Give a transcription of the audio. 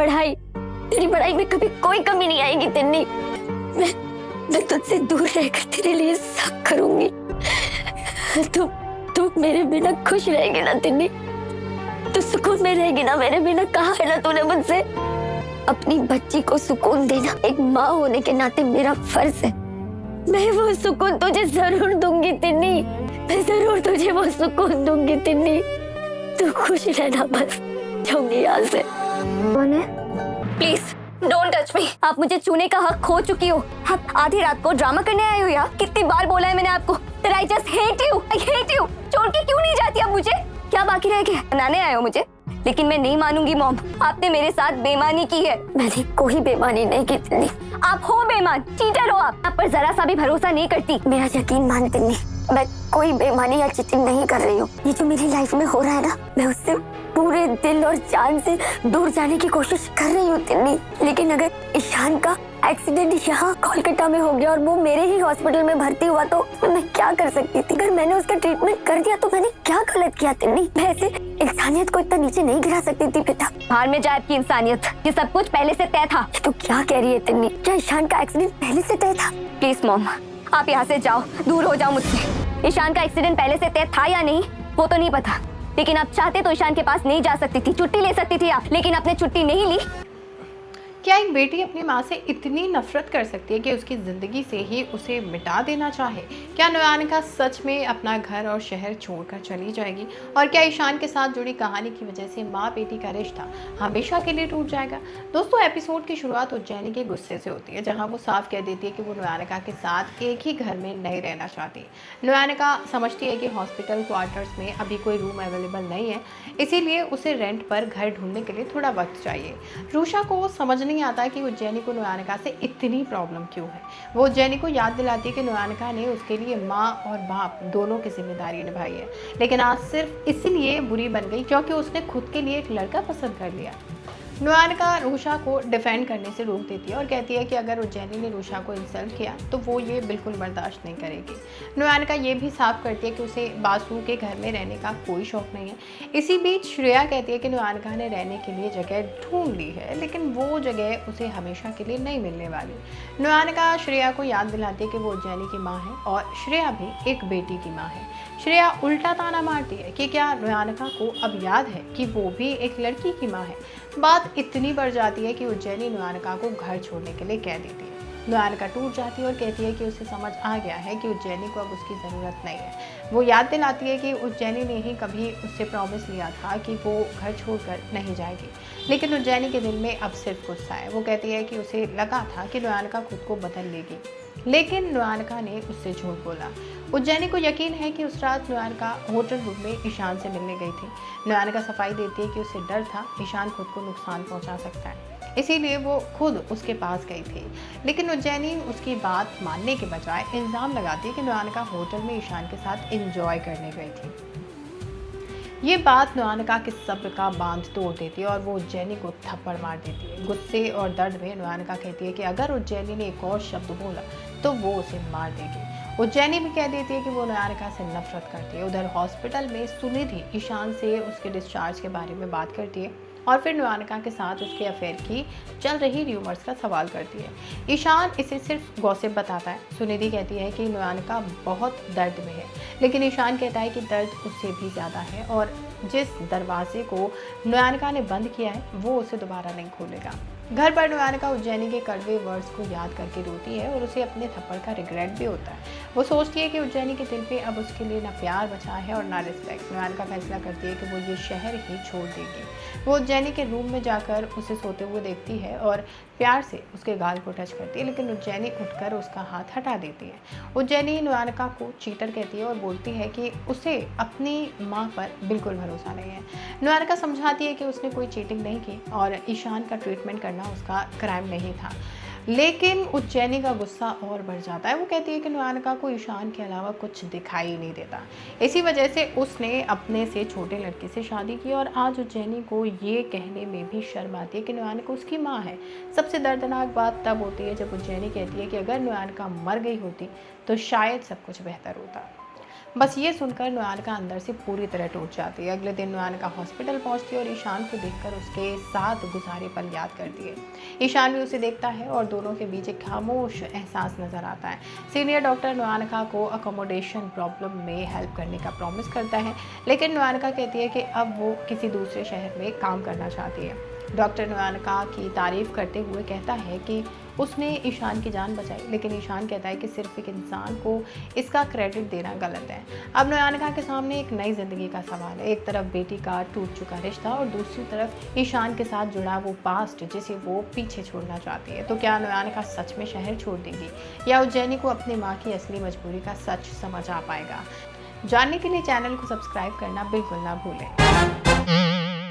पढ़ाई, तेरी पढ़ाई में कभी कोई कमी नहीं आएगी तिन्नी। मैं तुझसे दूर रहकर तेरे लिए सब करूंगी। तू मेरे बिना खुश रहेगी ना तिन्नी? तू सुकून में रहेगी ना मेरे बिना? कहा है ना तूने मुझसे, अपनी बच्ची को सुकून देना एक माँ होने के नाते मेरा फर्ज है। मैं वो सुकून तुझे जरूर दूंगी तिन्नी, मैं जरूर तुझे वो सुकून दूंगी तिन्नी। तू खुश रहना बस, जाऊंगी यहाँ से। Please don't touch me. आप मुझे छूने का हक खो चुकी हो। आप आधी रात को ड्रामा करने आए हो यार। कितनी बार बोला है मैंने आपको, that I just hate you, I hate you। छोड़ के क्यों नहीं जाती आप मुझे? क्या बाकी रह गया? मनाने आए हो मुझे? लेकिन मैं नहीं मानूंगी मॉम, आपने मेरे साथ बेईमानी की है। मैंने कोई बेईमानी नहीं की तिन्नी। आप हो बेईमान, चीटर हो आप पर जरा सा भी भरोसा नहीं करती। मेरा यकीन मान तिन्नी, मैं कोई बेईमानी या चीटिंग नहीं कर रही हूँ। ये जो मेरी लाइफ में हो रहा है ना, मैं उससे पूरे दिल और जान से दूर जाने की कोशिश कर रही हूँ तिन्नी। लेकिन अगर ईशान का एक्सीडेंट यहाँ कोलकाता में हो गया और वो मेरे ही हॉस्पिटल में भर्ती हुआ तो मैं क्या कर सकती थी? अगर मैंने उसका ट्रीटमेंट कर दिया तो मैंने क्या गलत किया तिन्नी? मैं ऐसे इंसानियत को इतना नीचे नहीं गिरा सकती थी बेटा। बाहर में जाए आपकी इंसानियत, ये सब कुछ पहले से तय था। तो क्या कह रही है तिन्नी? क्या ईशान का एक्सीडेंट पहले से तय था? प्लीज मॉम, आप यहाँ से जाओ, दूर हो जाओ मुझसे। ईशान का एक्सीडेंट पहले से तय था या नहीं वो तो नहीं पता, लेकिन आप चाहते तो ईशान के पास नहीं जा सकती थी, छुट्टी ले सकती थी आप, लेकिन आपने छुट्टी नहीं ली। क्या एक बेटी अपनी माँ से इतनी नफरत कर सकती है कि उसकी ज़िंदगी से ही उसे मिटा देना चाहे? क्या नयानिका सच में अपना घर और शहर छोड़कर चली जाएगी? और क्या ईशान के साथ जुड़ी कहानी की वजह से माँ बेटी का रिश्ता हमेशा के लिए टूट जाएगा? दोस्तों, एपिसोड की शुरुआत उज्जैनी के गुस्से से होती है, जहाँ वो साफ कह देती है कि वो नयानिका के साथ एक ही घर में नहीं रहना चाहती। नयानिका समझती है कि हॉस्पिटल क्वार्टर्स में अभी कोई रूम अवेलेबल नहीं है, इसीलिए उसे रेंट पर घर ढूंढने के लिए थोड़ा वक्त चाहिए। रूषा को समझ नहीं आता कि उज्जैनी को नयानिका से इतनी प्रॉब्लम क्यों है। वो उज्जैनी को याद दिलाती है कि नयानिका ने उसके लिए माँ और बाप दोनों की जिम्मेदारी निभाई है, लेकिन आज सिर्फ इसलिए बुरी बन गई क्योंकि उसने खुद के लिए एक लड़का पसंद कर लिया। नयानिका रूषा को डिफेंड करने से रोक देती है और कहती है कि अगर उज्जैनी ने रूषा को इंसल्ट किया तो वो ये बिल्कुल बर्दाश्त नहीं करेगी। नयानिका ये भी साफ करती है कि उसे बासु के घर में रहने का कोई शौक नहीं है। इसी बीच श्रेया कहती है कि नयानिका ने रहने के लिए जगह ढूंढ ली है, लेकिन वो जगह उसे हमेशा के लिए नहीं मिलने वाली। नयानिका श्रेया को याद दिलाती है कि वो उज्जैनी की माँ है और श्रेया भी एक बेटी की माँ है। श्रेया उल्टा ताना मारती है कि क्या नयानिका को अब याद है कि वो भी एक लड़की की माँ है। बात इतनी बढ़ जाती है कि उज्जैनी नयानिका को घर छोड़ने के लिए कह देती है। नयानिका टूट जाती है और कहती है कि उसे समझ आ गया है कि उज्जैनी को अब उसकी ज़रूरत नहीं है। वो याद दिलाती है कि उज्जैनी ने ही कभी उससे प्रॉमिस लिया था कि वो घर छोड़कर नहीं जाएगी, लेकिन उज्जैनी के दिल में अब सिर्फ गुस्सा है। वो कहती है कि उसे लगा था कि नयानिका खुद को बदल लेगी, लेकिन नयानिका ने उससे झूठ बोला। उज्जैनी को यकीन है कि उस रात नयानिका होटल रूम में ईशान से मिलने गई थी। नयानिका सफाई देती है कि उसे डर था ईशान खुद को नुकसान पहुंचा सकता है, इसीलिए वो खुद उसके पास गई थी। लेकिन उज्जैनी उसकी बात मानने के बजाय इल्ज़ाम लगाती है कि नयानिका होटल में ईशान के साथ एंजॉय करने गई थी। ये बात नयानिका के सब्र का बांध तोड़ देती है और वो उज्जैनी को थप्पड़ मार देती है। गुस्से और दर्द में नयानिका कहती है कि अगर उज्जैनी ने एक और शब्द बोला तो वो उसे मार देगी। उज्जैनी भी कह देती है कि वो नयानिका से नफरत करती है। उधर हॉस्पिटल में सुनिधि ईशान से उसके डिस्चार्ज के बारे में बात करती है और फिर नयानिका के साथ उसके अफेयर की चल रही र्यूमर्स का सवाल करती है। ईशान इसे सिर्फ गॉसिप बताता है। सुनिधि कहती है कि नयानिका बहुत दर्द में है, लेकिन ईशान कहता है कि दर्द उससे भी ज़्यादा है और जिस दरवाजे को नयानिका ने बंद किया है वो उसे दोबारा नहीं खोलेगा। घर पर नयानिका उज्जैनी के कड़वे वर्ड्स को याद करके रोती है और उसे अपने थप्पड़ का रिग्रेट भी होता है। वो सोचती है कि उज्जैनी के दिल पे अब उसके लिए ना प्यार बचा है और ना रिस्पेक्ट। नयानिका फैसला करती है कि वो ये शहर ही छोड़ देगी। वो उज्जैनी के रूम में जाकर उसे सोते हुए देखती है और प्यार से उसके गाल को टच करती है, लेकिन उज्जैनी उठकर उसका हाथ हटा देती है। उज्जैनी नयानिका को चीटर कहती है और बोलती है कि उसे अपनी माँ पर बिल्कुल भरोसा नहीं है। नयानिका समझाती है कि उसने कोई चीटिंग नहीं की और ईशान का ट्रीटमेंट करना उसका क्राइम नहीं था, लेकिन उज्जैनी का गुस्सा और बढ़ जाता है। वो कहती है कि नयानिका को ईशान के अलावा कुछ दिखाई नहीं देता, इसी वजह से उसने अपने से छोटे लड़के से शादी की और आज उज्जैनी को ये कहने में भी शर्म आती है कि नयानिका उसकी माँ है। सबसे दर्दनाक बात तब होती है जब उज्जैनी कहती है कि अगर नयानिका मर गई होती तो शायद सब कुछ बेहतर होता। बस ये सुनकर नोयानिका अंदर से पूरी तरह टूट जाती है। अगले दिन नोयानिका हॉस्पिटल पहुंचती है और ईशान को देखकर उसके साथ गुजारे पल याद करती है। ईशान भी उसे देखता है और दोनों के बीच एक खामोश एहसास नजर आता है। सीनियर डॉक्टर नोयानिका को अकोमोडेशन प्रॉब्लम में हेल्प करने का प्रॉमिस करता है, लेकिन नोयानिका कहती है कि अब वो किसी दूसरे शहर में काम करना चाहती है। डॉक्टर नोयानिका की तारीफ करते हुए कहता है कि उसने ईशान की जान बचाई, लेकिन ईशान कहता है कि सिर्फ एक इंसान को इसका क्रेडिट देना गलत है। अब नोयानिका के सामने एक नई जिंदगी का सवाल है। एक तरफ बेटी का टूट चुका रिश्ता और दूसरी तरफ ईशान के साथ जुड़ा वो पास्ट जिसे वो पीछे छोड़ना चाहती है। तो क्या नोयानिका सच में शहर छोड़ देगी या उज्जैनी को अपनी माँ की असली मजबूरी का सच समझ आ पाएगा? जानने के लिए चैनल को सब्सक्राइब करना बिल्कुल ना भूलें।